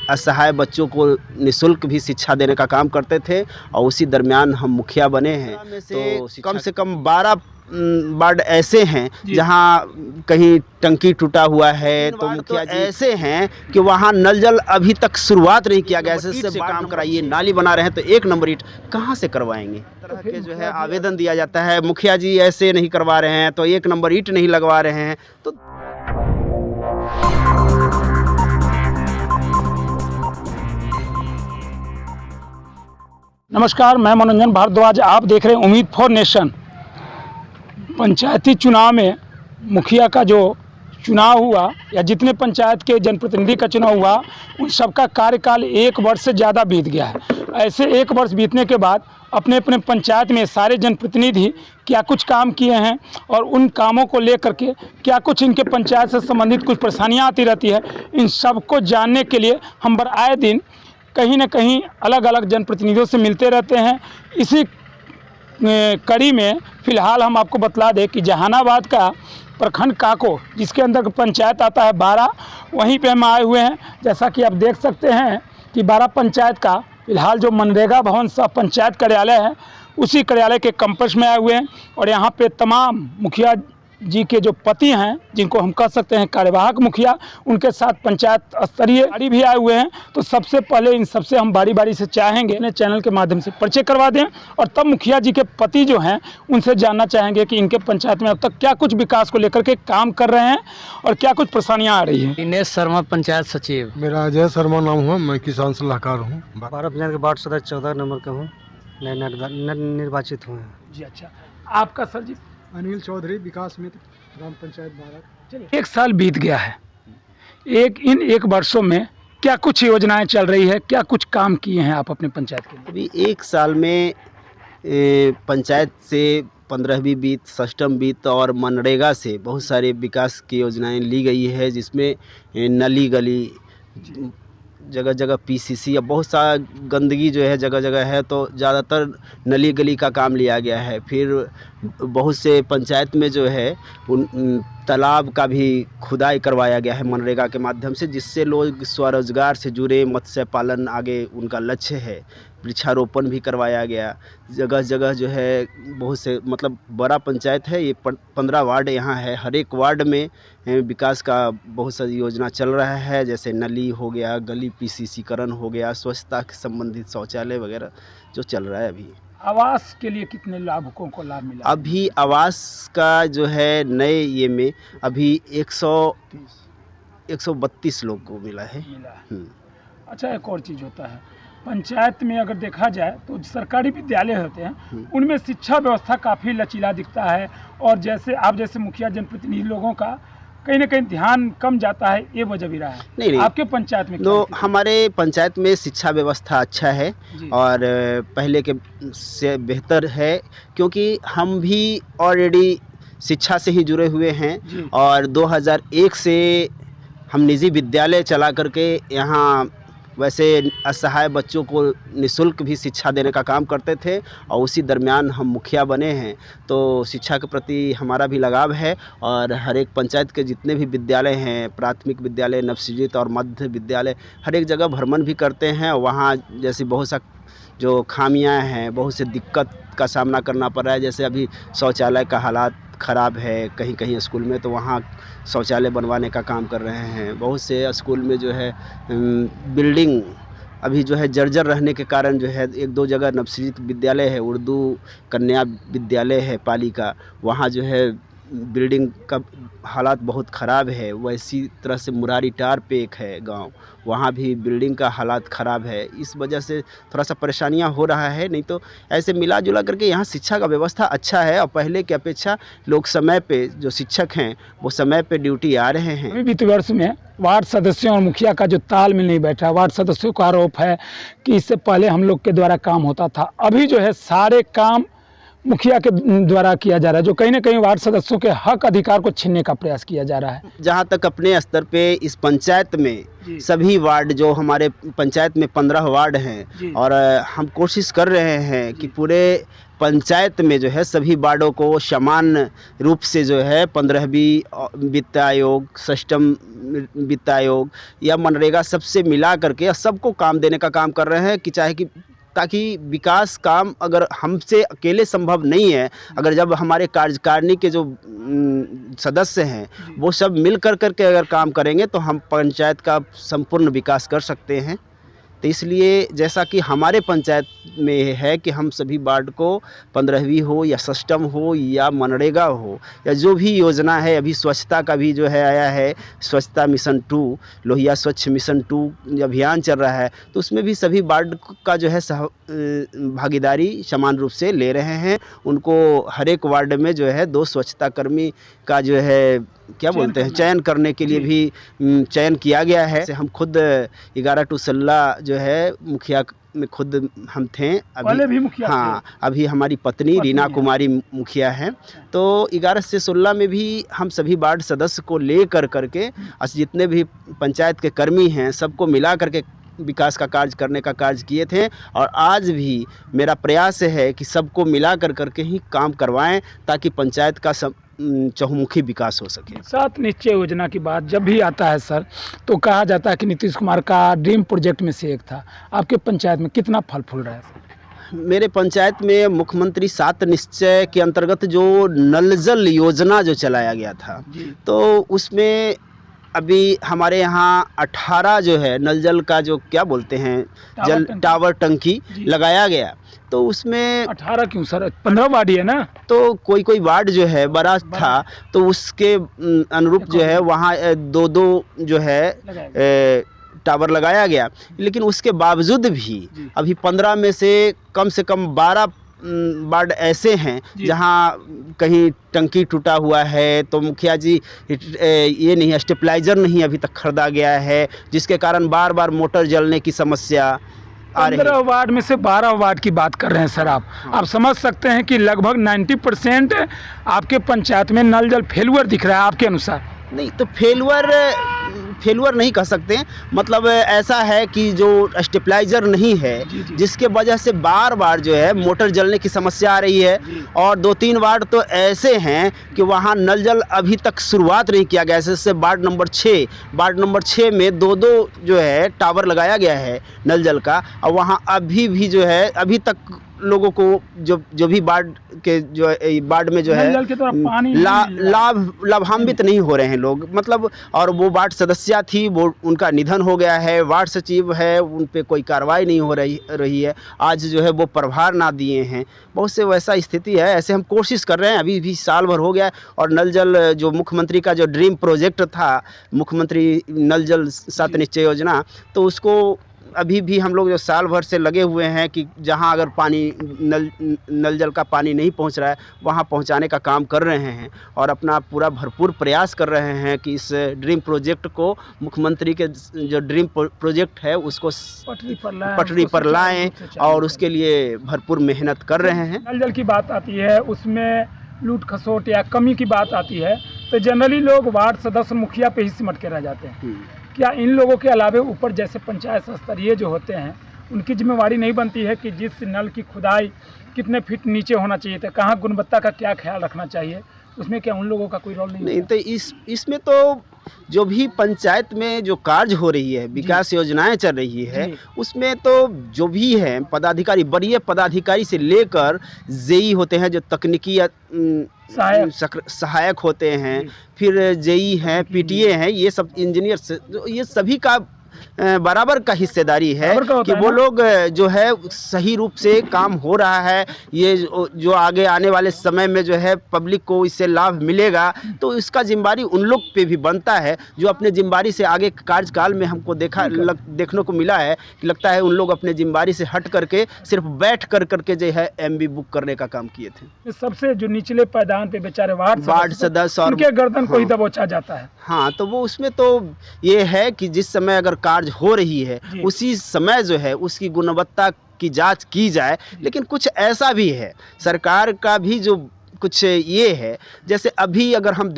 असहाय बच्चों को निःशुल्क भी शिक्षा देने का काम करते थे और उसी दरमियान हम मुखिया बने हैं। तो कम से कम 12 वार्ड ऐसे हैं जहां कहीं टंकी टूटा हुआ है, तो मुखिया जी ऐसे हैं कि वहां नल जल अभी तक शुरुआत नहीं किया गया। ऐसे काम कराइए, नाली बना रहे हैं तो 1 नंबर ईंट कहां से करवाएंगे? तरह के जो है आवेदन दिया जाता है, मुखिया जी ऐसे नहीं करवा रहे हैं तो 1 नंबर ईंट नहीं लगवा रहे हैं। तो नमस्कार, मैं मनोरंजन भारद्वाज। आप देख रहे हैं उम्मीद फॉर नेशन। पंचायती चुनाव में मुखिया का जो चुनाव हुआ या जितने पंचायत के जनप्रतिनिधि का चुनाव हुआ, उन सबका कार्यकाल 1 वर्ष से ज़्यादा बीत गया है। ऐसे 1 वर्ष बीतने के बाद अपने अपने पंचायत में सारे जनप्रतिनिधि क्या कुछ काम किए हैं और उन कामों को लेकर के क्या कुछ इनके पंचायत से संबंधित कुछ परेशानियाँ आती रहती है, इन सबको जानने के लिए हम आए दिन कहीं न कहीं अलग अलग जनप्रतिनिधियों से मिलते रहते हैं। इसी कड़ी में फ़िलहाल हम आपको बतला दें कि जहानाबाद का प्रखंड काको, जिसके अंदर पंचायत आता है 12, वहीं पे हम आए हुए हैं। जैसा कि आप देख सकते हैं कि 12 पंचायत का फ़िलहाल जो मनरेगा भवन सह पंचायत कार्यालय है, उसी कार्यालय के कैंपस में आए हुए हैं। और यहाँ पे तमाम मुखिया जी के जो पति हैं, जिनको हम कह सकते हैं कार्यवाहक मुखिया, उनके साथ पंचायत स्तरीय अधिकारी भी आए हुए हैं। तो सबसे पहले इन सबसे हम बारी बारी से चाहेंगे इन्हें चैनल के माध्यम से परिचय करवा दें और तब मुखिया जी के पति जो हैं उनसे जानना चाहेंगे कि इनके पंचायत में अब तक क्या कुछ विकास को लेकर के काम कर रहे हैं और क्या कुछ परेशानियाँ आ रही हैं। दिनेश शर्मा, पंचायत सचिव। मेरा अजय शर्मा नाम हुआ, मैं किसान सलाहकार हूँ। 12 पंचायत के वार्ड सदस्य 14 नंबर का हूँ, निर्वाचित हुए हैं जी। अच्छा, आपका सर जी? अनिल चौधरी, विकास मित्र, ग्राम पंचायत 12। चलिए, 1 साल बीत गया है। इन 1 वर्षों में क्या कुछ योजनाएं चल रही है, क्या कुछ काम किए हैं आप अपने पंचायत के लिए? अभी 1 साल में पंचायत से 15वीं बीत, षष्ठम बीत और मनरेगा से बहुत सारे विकास की योजनाएं ली गई है, जिसमें नली गली, जगह जगह पीसीसी, अब बहुत सा गंदगी जो है जगह जगह है, तो ज़्यादातर नली गली का काम लिया गया है। फिर बहुत से पंचायत में जो है उन तालाब का भी खुदाई करवाया गया है मनरेगा के माध्यम से, जिससे लोग स्वरोजगार से जुड़े, मत्स्य पालन आगे उनका लक्ष्य है। वृक्षारोपण भी करवाया गया। जगह जगह जो है बहुत से, मतलब बड़ा पंचायत है ये, 15 वार्ड यहाँ है। हर एक वार्ड में विकास का बहुत सारी योजना चल रहा है, जैसे नली हो गया, गली पीसीसीकरण हो गया, स्वच्छता के संबंधित शौचालय वगैरह जो चल रहा है। अभी आवास के लिए कितने लाभुकों को लाभ मिला? अभी आवास का जो है नए ये में अभी 132 लोग को मिला है। अच्छा, एक और चीज़ होता है पंचायत में, अगर देखा जाए तो सरकारी विद्यालय होते हैं, उनमें शिक्षा व्यवस्था काफ़ी लचीला दिखता है। और जैसे आप जैसे मुखिया जनप्रतिनिधि लोगों का कहीं ना कहीं ध्यान कम जाता है, ये वजह भी रहा है। नहीं, आपके पंचायत में तो हमारे पंचायत में शिक्षा व्यवस्था अच्छा है और पहले के से बेहतर है, क्योंकि हम भी ऑलरेडी शिक्षा से ही जुड़े हुए हैं। और 2001 से हम निजी विद्यालय चला करके यहाँ वैसे असहाय बच्चों को निःशुल्क भी शिक्षा देने का काम करते थे और उसी दरमियान हम मुखिया बने हैं। तो शिक्षा के प्रति हमारा भी लगाव है और हर एक पंचायत के जितने भी विद्यालय हैं, प्राथमिक विद्यालय, नवसृजित और मध्य विद्यालय, हर एक जगह भ्रमण भी करते हैं। वहाँ जैसे बहुत सा जो खामियां हैं, बहुत से दिक्कत का सामना करना पड़ रहा है। जैसे अभी शौचालय का हालात ख़राब है कहीं कहीं स्कूल में, तो वहाँ शौचालय बनवाने का काम कर रहे हैं। बहुत से स्कूल में जो है बिल्डिंग अभी जो है जर्जर रहने के कारण जो है 1-2 जगह नवसृजित विद्यालय है, उर्दू कन्या विद्यालय है पाली का, वहाँ जो है बिल्डिंग का हालात बहुत ख़राब है। वैसी तरह से मुरारी टार पे एक है गांव, वहाँ भी बिल्डिंग का हालात ख़राब है। इस वजह से थोड़ा सा परेशानियां हो रहा है। नहीं तो ऐसे मिला जुला करके यहाँ शिक्षा का व्यवस्था अच्छा है और पहले की अपेक्षा लोग समय पे, जो शिक्षक हैं वो समय पे ड्यूटी आ रहे हैं। अभी बीते वर्ष में वार्ड सदस्यों और मुखिया का जो तालमेल नहीं बैठा, वार्ड सदस्यों का आरोप है कि इससे पहले हम लोग के द्वारा काम होता था, अभी जो है सारे काम मुखिया के द्वारा किया जा रहा है, जो कहीं ना कहीं वार्ड सदस्यों के हक अधिकार को छीनने का प्रयास किया जा रहा है। जहाँ तक अपने स्तर पे इस पंचायत में सभी वार्ड, जो हमारे पंचायत में 15 वार्ड हैं, और हम कोशिश कर रहे हैं कि पूरे पंचायत में जो है सभी वार्डों को समान रूप से जो है 15वीं वित्त आयोग, सष्टम वित्त आयोग या मनरेगा सबसे मिला करके सबको काम देने का काम कर रहे हैं कि चाहे कि ताकि विकास काम अगर हमसे अकेले संभव नहीं है, अगर जब हमारे कार्यकारिणी के जो सदस्य हैं वो सब मिल कर के अगर काम करेंगे तो हम पंचायत का संपूर्ण विकास कर सकते हैं। तो इसलिए जैसा कि हमारे पंचायत में है कि हम सभी वार्ड को 15वीं हो या सष्टम हो या मनरेगा हो या जो भी योजना है, अभी स्वच्छता का भी जो है आया है, स्वच्छता मिशन 2, लोहिया स्वच्छ मिशन 2 अभियान चल रहा है, तो उसमें भी सभी वार्ड का जो है भागीदारी समान रूप से ले रहे हैं। उनको हर एक वार्ड में जो है 2 स्वच्छता कर्मी का जो है क्या बोलते हैं चयन करने के लिए भी चयन किया गया है। हम खुद 11 टू 16 जो है मुखिया में खुद हम थे पहले भी मुखिया हाँ, अभी हमारी पत्नी रीना कुमारी मुखिया हैं। तो 11 से 16 में भी हम सभी वार्ड सदस्य को ले करके जितने भी पंचायत के कर्मी हैं सबको मिला करके विकास का कार्य करने का कार्य किए थे, और आज भी मेरा प्रयास है कि सबको मिला करके ही काम करवाएं ताकि पंचायत का चहुमुखी विकास हो सके। 7 निश्चय योजना की बात जब भी आता है सर, तो कहा जाता है कि नीतीश कुमार का ड्रीम प्रोजेक्ट में से एक था। आपके पंचायत में कितना फल फूल रहा है सर? मेरे पंचायत में मुख्यमंत्री 7 निश्चय के अंतर्गत जो नल जल योजना जो चलाया गया था, तो उसमें अभी हमारे यहाँ 18 जो है नल जल का जो क्या बोलते हैं जल टावर टंकी लगाया गया। तो उसमें 18 क्यों सर, 15 वार्ड ही है ना, तो कोई वार्ड जो है बड़ा था तो उसके अनुरूप जो है वहाँ 2 जो है टावर लगाया गया। लेकिन उसके बावजूद भी अभी 15 में से कम 12 वार्ड ऐसे हैं जहां कहीं टंकी टूटा हुआ है, तो मुखिया जी ये नहीं, स्टेबलाइजर नहीं अभी तक खरीदा गया है, जिसके कारण बार मोटर जलने की समस्या 15 वार्ड में से 12 वार्ड की बात कर रहे हैं सर आप समझ सकते हैं कि लगभग 90% आपके पंचायत में नल जल फेलुअर दिख रहा है आपके अनुसार। नहीं, तो फेलुअर नहीं कह सकते, मतलब ऐसा है कि जो स्टेबलाइजर नहीं है जिसके वजह से बार जो है मोटर जलने की समस्या आ रही है। और 2-3 वार्ड तो ऐसे हैं कि वहाँ नल जल अभी तक शुरुआत नहीं किया गया। जैसे वार्ड नंबर 6 में 2 जो है टावर लगाया गया है नल जल का, और वहाँ अभी भी जो है अभी तक लोगों को जो भी वार्ड के जो वार्ड में जो है लाभान्वित नहीं हो रहे हैं लोग, मतलब। और वो वार्ड सदस्य थी, वो उनका निधन हो गया है, वार्ड सचिव है, उन पे कोई कार्रवाई नहीं हो रही है। आज जो है वो प्रभार ना दिए हैं, बहुत से वैसा स्थिति है। ऐसे हम कोशिश कर रहे हैं, अभी भी साल भर हो गया। और नल जल जो मुख्यमंत्री का जो ड्रीम प्रोजेक्ट था, मुख्यमंत्री नल जल 7 निश्चय योजना, तो उसको अभी भी हम लोग जो साल भर से लगे हुए हैं कि जहां अगर पानी नल जल का पानी नहीं पहुंच रहा है वहां पहुंचाने का काम कर रहे हैं, और अपना पूरा भरपूर प्रयास कर रहे हैं कि इस ड्रीम प्रोजेक्ट को, मुख्यमंत्री के जो ड्रीम प्रोजेक्ट है उसको पटरी पर लाएं, और उसके लिए भरपूर मेहनत कर रहे हैं। नल जल की बात आती है, उसमें लूट खसोट या कमी की बात आती है, तो जनरली लोग वार्ड सदस्य मुखिया पे ही सिमट के रह जाते हैं। क्या इन लोगों के अलावे ऊपर जैसे पंचायत स्तरीय जो होते हैं, उनकी जिम्मेवारी नहीं बनती है कि जिस नल की खुदाई कितने फीट नीचे होना चाहिए था, कहाँ गुणवत्ता का क्या ख्याल रखना चाहिए, उसमें क्या उन लोगों का कोई रोल नहीं? तो इसमें तो जो भी पंचायत में जो कार्य हो रही है, विकास योजनाएं चल रही है, उसमें तो जो भी है पदाधिकारी, वरीय पदाधिकारी से लेकर जेई होते हैं जो तकनीकी सहायक होते हैं, फिर जेई हैं, पीटीए हैं, ये सब इंजीनियर, ये सभी का बराबर का हिस्सेदारी है कि वो लोग जो है सही रूप से काम हो रहा है। ये जो आगे आने वाले समय में जो है पब्लिक को इससे लाभ मिलेगा, तो इसका जिम्मेदारी उन लोग पे भी बनता है जो अपने जिम्मेदारी से आगे कार्यकाल में हमको देखने को मिला है कि लगता है उन लोग अपने जिम्मेदारी से हट करके सिर्फ बैठ करके जो है एमबी बुक करने का काम किए थे। सबसे जो निचले पायदान पे बेचारे वार्ड सदस्य और उनके गर्दन को ही दबोचा जाता है। हाँ, तो वो उसमें तो ये है कि जिस समय अगर कार्य हो रही है उसी समय जो है उसकी गुणवत्ता की जांच की जाए। लेकिन कुछ ऐसा भी है, सरकार का भी जो कुछ ये है, जैसे अभी अगर हम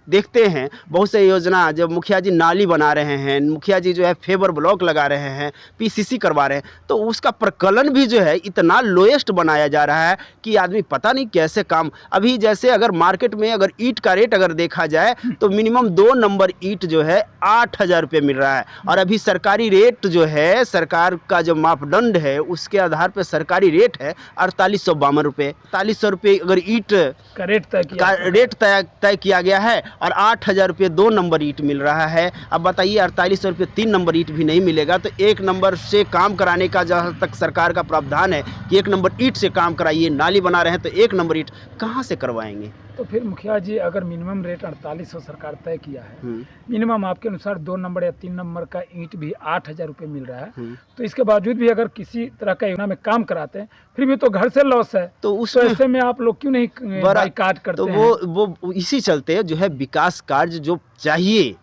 देखते हैं बहुत से योजना, जब मुखिया जी नाली बना रहे हैं, मुखिया जी जो है फेवर ब्लॉक लगा रहे हैं, पीसीसी करवा रहे हैं, तो उसका प्रकलन भी जो है इतना लोएस्ट बनाया जा रहा है कि आदमी पता नहीं कैसे काम। अभी जैसे अगर मार्केट में अगर ईंट का रेट अगर देखा जाए तो मिनिमम 2 नंबर ईंट जो है 8,000 रुपये मिल रहा है, और अभी सरकारी रेट जो है, सरकार का जो मापदंड है उसके आधार पर सरकारी रेट है 4852 रुपये। 4800 रुपये अगर ईंट का रेट तय किया गया है, और 8,000 रुपये 2 नंबर ईंट मिल रहा है। अब बताइए 4800 रुपये 3 नंबर ईंट भी नहीं मिलेगा तो 1 नंबर से काम कराने का जहाँ तक सरकार का प्रावधान है कि 1 नंबर ईंट से काम कराइए, नाली बना रहे हैं तो 1 नंबर ईंट कहाँ से करवाएंगे? तो फिर मुखिया जी अगर मिनिमम रेट 4800 सरकार तय किया है, मिनिमम आपके अनुसार 2 नंबर या 3 नंबर का ईंट भी 8,000 रुपये मिल रहा है, तो इसके बावजूद भी अगर किसी तरह का योजना में काम कराते हैं फिर भी तो घर से लॉस है, तो उस ऐसे में आप लोग क्यों नहीं बाइकाट करते हैं? तो वो इसी चलते जो है विकास कार्य जो चाहिए,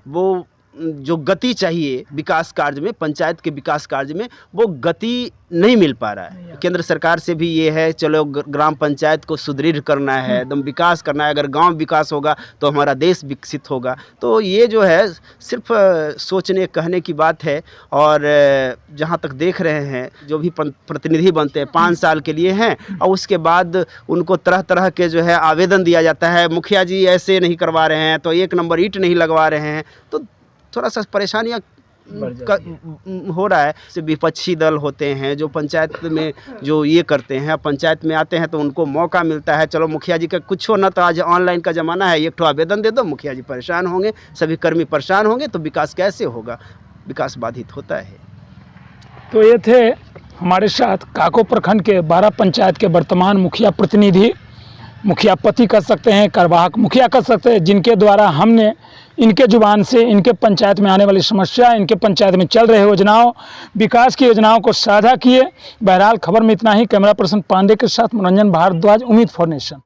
वो जो गति चाहिए विकास कार्य में, पंचायत के विकास कार्य में, वो गति नहीं मिल पा रहा है। केंद्र सरकार से भी ये है, चलो ग्राम पंचायत को सुदृढ़ करना है, एकदम विकास करना है, अगर गांव विकास होगा तो हमारा देश विकसित होगा। तो ये जो है सिर्फ सोचने कहने की बात है। और जहाँ तक देख रहे हैं जो भी प्रतिनिधि बनते हैं 5 साल के लिए हैं, और उसके बाद उनको तरह तरह के जो है आवेदन दिया जाता है, मुखिया जी ऐसे नहीं करवा रहे हैं तो 1 नंबर ईंट नहीं लगवा रहे हैं, तो थोड़ा सा परेशानियाँ हो रहा है। से विपक्षी दल होते हैं जो पंचायत में जो ये करते हैं, पंचायत में आते हैं तो उनको मौका मिलता है, चलो मुखिया जी का कुछ हो ना, तो आज ऑनलाइन का ज़माना है, एक ठो आवेदन दे दो, मुखिया जी परेशान होंगे, सभी कर्मी परेशान होंगे, तो विकास कैसे होगा? विकास बाधित होता है। तो ये थे हमारे साथ काको प्रखंड के 12 पंचायत के वर्तमान मुखिया प्रतिनिधि, मुखिया पति कर सकते हैं, कार्यवाहक मुखिया कर सकते हैं, जिनके द्वारा हमने इनके जुबान से इनके पंचायत में आने वाली समस्या, इनके पंचायत में चल रहे योजनाओं, विकास की योजनाओं को साझा किए। बहरहाल खबर में इतना ही। कैमरा पर्सन पांडे के साथ मनोरंजन भारद्वाज, उम्मीद फॉर नेशन।